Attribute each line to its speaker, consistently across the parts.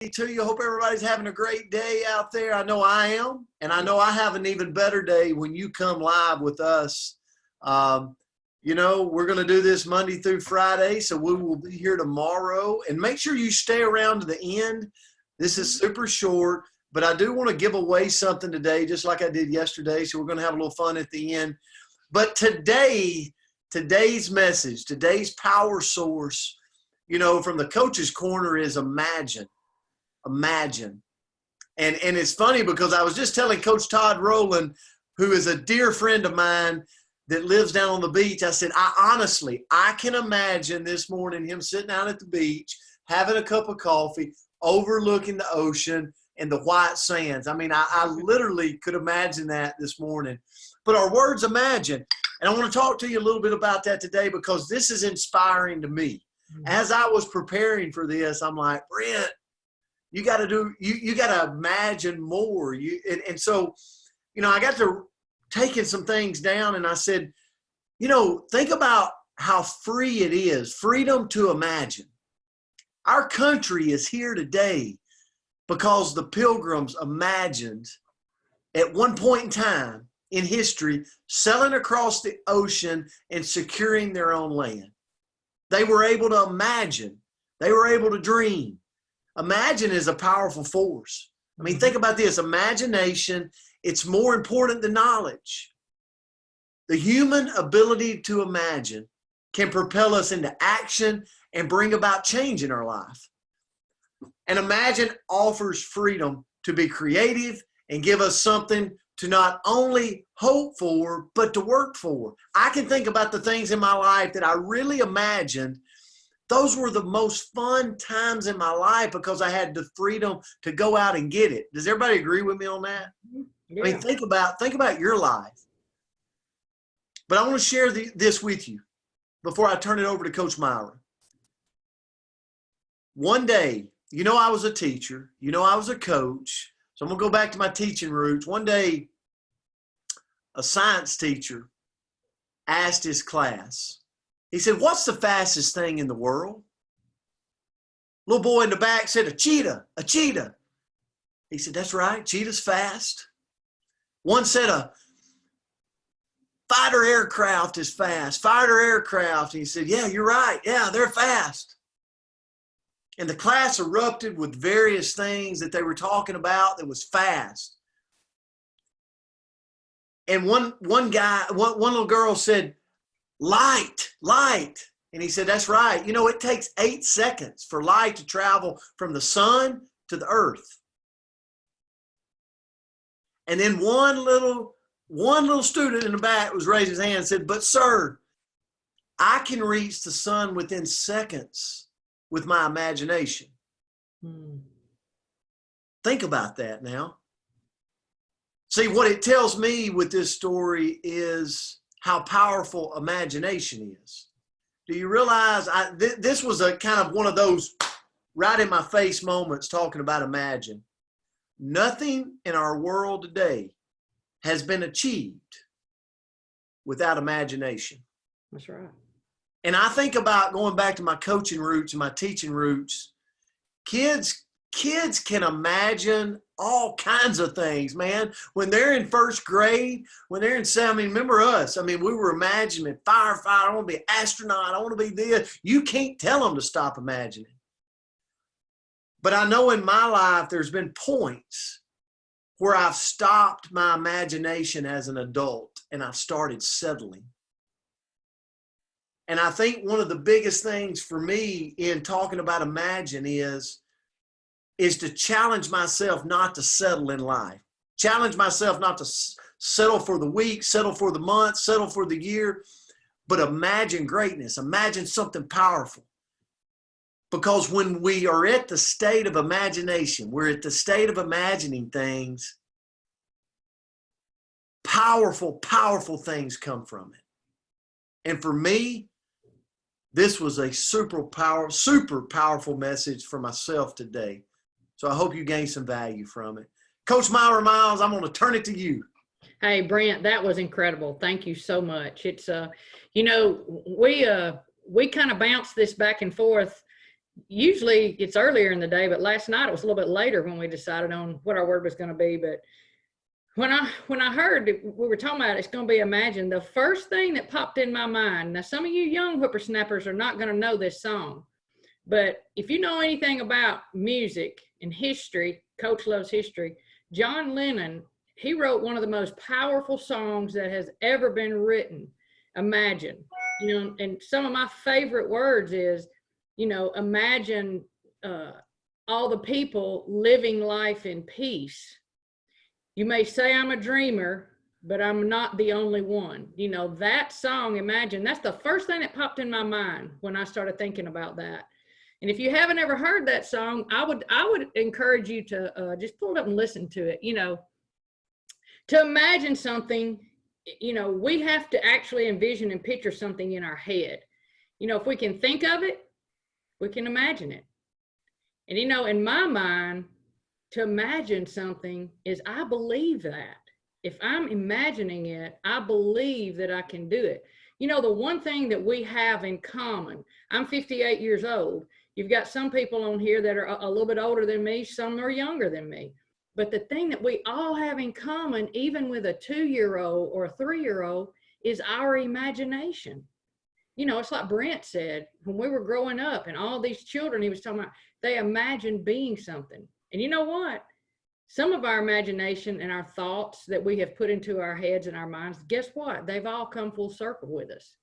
Speaker 1: to you. Hope everybody's having a great day out there. I know I am, and I know I have an even better day when you come live with us. We're going to do this Monday through Friday, so we will be here tomorrow. And make sure you stay around to the end. This is super short, but I do want to give away something today, just like I did yesterday, so we're going to have a little fun at the end. But today's message, today's power source, from the coach's corner is imagine. Imagine. And it's funny because I was just telling Coach Todd Rowland, who is a dear friend of mine that lives down on the beach, I said, I can imagine this morning him sitting out at the beach, having a cup of coffee, overlooking the ocean and the white sands. I mean, I literally could imagine that this morning. But our words imagine. And I want to talk to you a little bit about that today because this is inspiring to me. As I was preparing for this, I'm like, Brent, you got to imagine more. So, I got to taking some things down and I said, think about how free it is, freedom to imagine. Our country is here today because the Pilgrims imagined at one point in time in history, sailing across the ocean and securing their own land. They were able to imagine. They were able to dream. Imagine is a powerful force. I mean, think about this. Imagination, it's more important than knowledge. The human ability to imagine can propel us into action and bring about change in our life. And imagine offers freedom to be creative and give us something to not only hope for, but to work for. I can think about the things in my life that I really imagined. Those were the most fun times in my life because I had the freedom to go out and get it. Does everybody agree with me on that? Yeah. I mean, think about your life. But I want to share this with you before I turn it over to Coach Myra. One day, I was a teacher. I was a coach. So I'm going to go back to my teaching roots. One day, a science teacher asked his class, he said, what's the fastest thing in the world? Little boy in the back said, a cheetah. He said, that's right, cheetah's fast. One said a fighter aircraft is fast, fighter aircraft. And he said, yeah, you're right. Yeah, they're fast. And the class erupted with various things that they were talking about that was fast. And one little girl said, light. And he said, that's right. It takes 8 seconds for light to travel from the sun to the earth. And then one little student in the back was raising his hand and said, but sir, I can reach the sun within seconds with my imagination. Think about that now. See, what it tells me with this story is how powerful imagination is. Do you realize this was a kind of one of those right in my face moments talking about imagine. Nothing in our world today has been achieved without imagination.
Speaker 2: That's right.
Speaker 1: And I think about going back to my coaching roots and my teaching roots. Kids can imagine all kinds of things, man. When they're in first grade, when they're in seventh, remember us. I mean, we were imagining firefighter, I want to be an astronaut, I want to be this. You can't tell them to stop imagining. But I know in my life, there's been points where I've stopped my imagination as an adult and I've started settling. And I think one of the biggest things for me in talking about imagine is to challenge myself not to settle in life. Challenge myself not to settle for the week, settle for the month, settle for the year, but imagine greatness. Imagine something powerful. Because when we are at the state of imagination, we're at the state of imagining things, powerful things come from it. And for me, this was a super powerful message for myself today. So I hope you gained some value from it. Coach Myra Miles, I'm going to turn it to you.
Speaker 2: Hey, Brent, that was incredible. Thank you so much. It's, we kind of bounce this back and forth usually it's earlier in the day, but last night it was a little bit later when we decided on what our word was going to be. But when I heard we were talking about it's going to be Imagine, the first thing that popped in my mind, now some of you young whippersnappers are not going to know this song, but if you know anything about music and history, Coach loves history, John Lennon, he wrote one of the most powerful songs that has ever been written, Imagine. You know, and some of my favorite words is, you know, imagine all the people living life in peace. You may say I'm a dreamer, but I'm not the only one. You know, that song, Imagine, that's the first thing that popped in my mind when I started thinking about that. And if you haven't ever heard that song, I would encourage you to just pull it up and listen to it. You know, to imagine something, you know, we have to actually envision and picture something in our head. You know, if we can think of it, we can imagine it. And, you know, in my mind, to imagine something is I believe that. If I'm imagining it, I believe that I can do it. You know, the one thing that we have in common, I'm 58 years old. You've got some people on here that are a little bit older than me, some are younger than me. But the thing that we all have in common, even with a 2-year-old or a 3-year-old, is our imagination. You know, it's like Brent said, when we were growing up and all these children, he was talking about, they imagined being something. And you know what? Some of our imagination and our thoughts that we have put into our heads and our minds, guess what? They've all come full circle with us.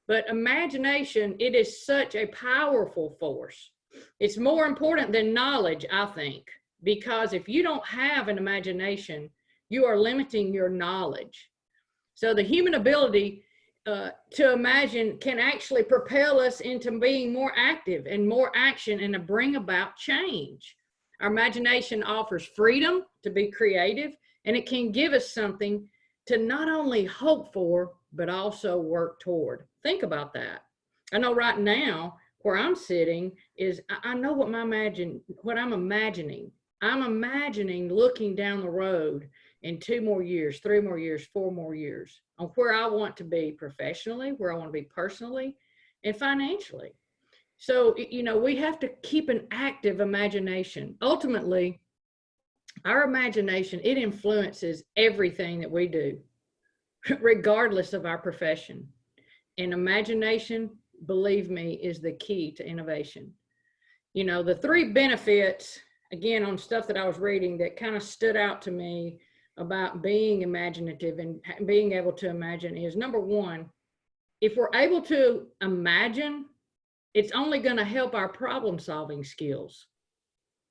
Speaker 2: But imagination, it is such a powerful force. It's more important than knowledge, I think, because if you don't have an imagination, you are limiting your knowledge. So the human ability to imagine can actually propel us into being more active and more action and to bring about change. Our imagination offers freedom to be creative, and it can give us something to not only hope for, but also work toward. Think about that. I know right now where I'm sitting is, I know what I'm imagining. I'm imagining looking down the road in 2 more years, 3 more years, 4 more years on where I want to be professionally, where I want to be personally and financially. So, you know, we have to keep an active imagination. Ultimately, our imagination, it influences everything that we do, regardless of our profession. And imagination, believe me, is the key to innovation. You know, the 3 benefits, again, on stuff that I was reading that kind of stood out to me about being imaginative and being able to imagine is, number 1, if we're able to imagine, it's only going to help our problem solving skills.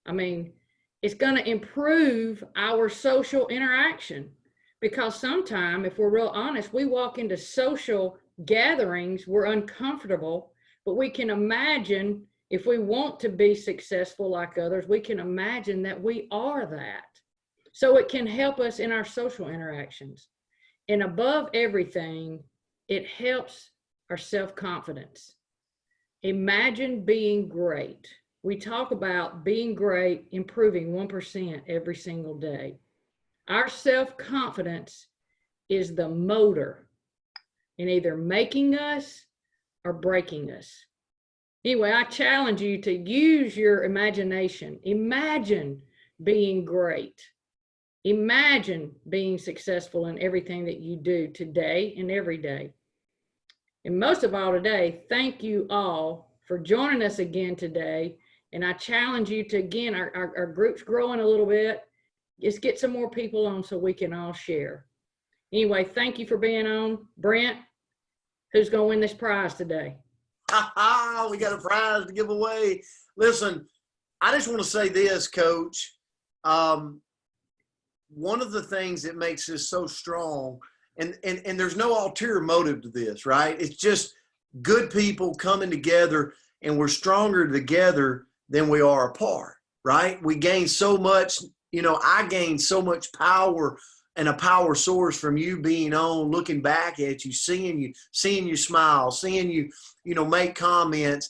Speaker 2: I mean, it's going to improve our social interaction, because sometimes, if we're real honest, we walk into social gatherings, we're uncomfortable, but we can imagine, if we want to be successful like others, we can imagine that we are that. So it can help us in our social interactions. And above everything, it helps our self-confidence. Imagine being great. We talk about being great, improving 1% every single day. Our self-confidence is the motor in either making us or breaking us. Anyway, I challenge you to use your imagination. Imagine being great. Imagine being successful in everything that you do today and every day. And most of all today, thank you all for joining us again today. And I challenge you to, again, our group's growing a little bit. Just get some more people on so we can all share. Anyway, thank you for being on. Brent, who's going to win this prize today?
Speaker 1: We got a prize to give away. Listen, I just want to say this, Coach. One of the things that makes this so strong, and there's no ulterior motive to this, right? It's just good people coming together, and we're stronger together than we are apart, right? We gain so much, you know, I gained so much power and a power source from you being on, looking back at you, seeing you smile, seeing you, you know, make comments,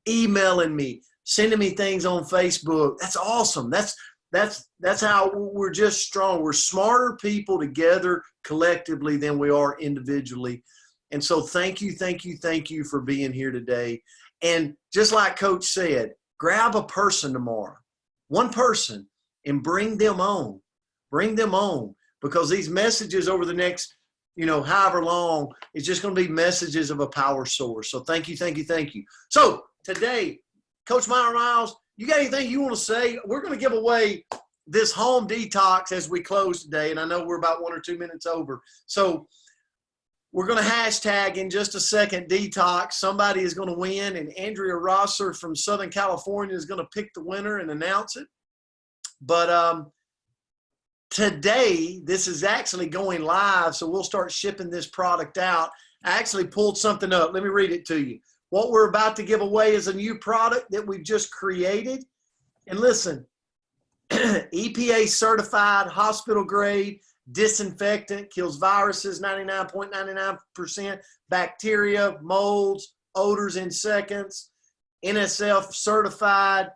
Speaker 1: emailing me, sending me things on Facebook. That's awesome. That's how we're just strong. We're smarter people together collectively than we are individually. And so thank you for being here today. And just like Coach said, grab a person tomorrow, one person, and bring them on. Bring them on, because these messages over the next, however long, it's just going to be messages of a power source. So thank you, thank you, thank you. So today, Coach Myron Miles, you got anything you want to say? We're going to give away this home detox as we close today, and I know we're about 1 or 2 minutes over. So we're going to hashtag in just a second detox. Somebody is going to win, and Andrea Rosser from Southern California is going to pick the winner and announce it. But today, this is actually going live, so we'll start shipping this product out. I actually pulled something up. Let me read it to you. What we're about to give away is a new product that we've just created. And listen, EPA certified, hospital grade, disinfectant, kills viruses, 99.99%, bacteria, molds, odors in seconds, NSF certified,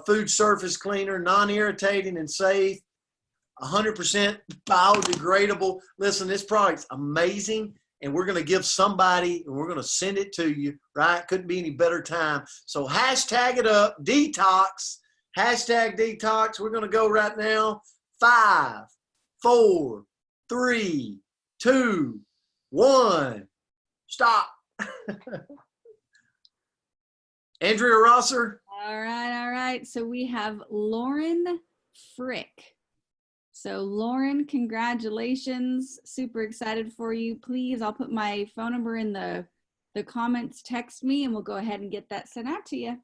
Speaker 1: food surface cleaner, non-irritating and safe, 100% biodegradable. Listen, this product's amazing, and we're going to give somebody, and we're going to send it to you, right? Couldn't be any better time. So hashtag it up, detox, hashtag detox. We're going to go right now. 5, 4, 3, 2, 1. Stop. Andrea Rosser.
Speaker 3: All right. So we have Lauren Frick. So Lauren, congratulations. Super excited for you. Please, I'll put my phone number in the comments. Text me and we'll go ahead and get that sent out to you.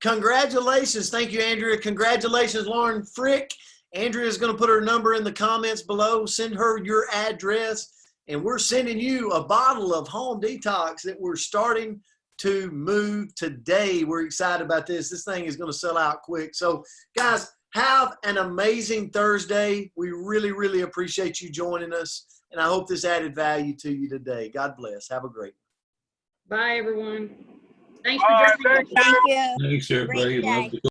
Speaker 1: Congratulations. Thank you, Andrea. Congratulations, Lauren Frick. Andrea is going to put her number in the comments below. Send her your address, and we're sending you a bottle of Home Detox that we're starting to move today. We're excited about this. This thing is going to sell out quick. So, guys, have an amazing Thursday. We really, really appreciate you joining us, and I hope this added value to you today. God bless. Have a great one.
Speaker 2: Bye, everyone. Thanks for joining us.
Speaker 4: Thank you.
Speaker 5: Thanks, everybody.
Speaker 4: Great day.
Speaker 5: Love to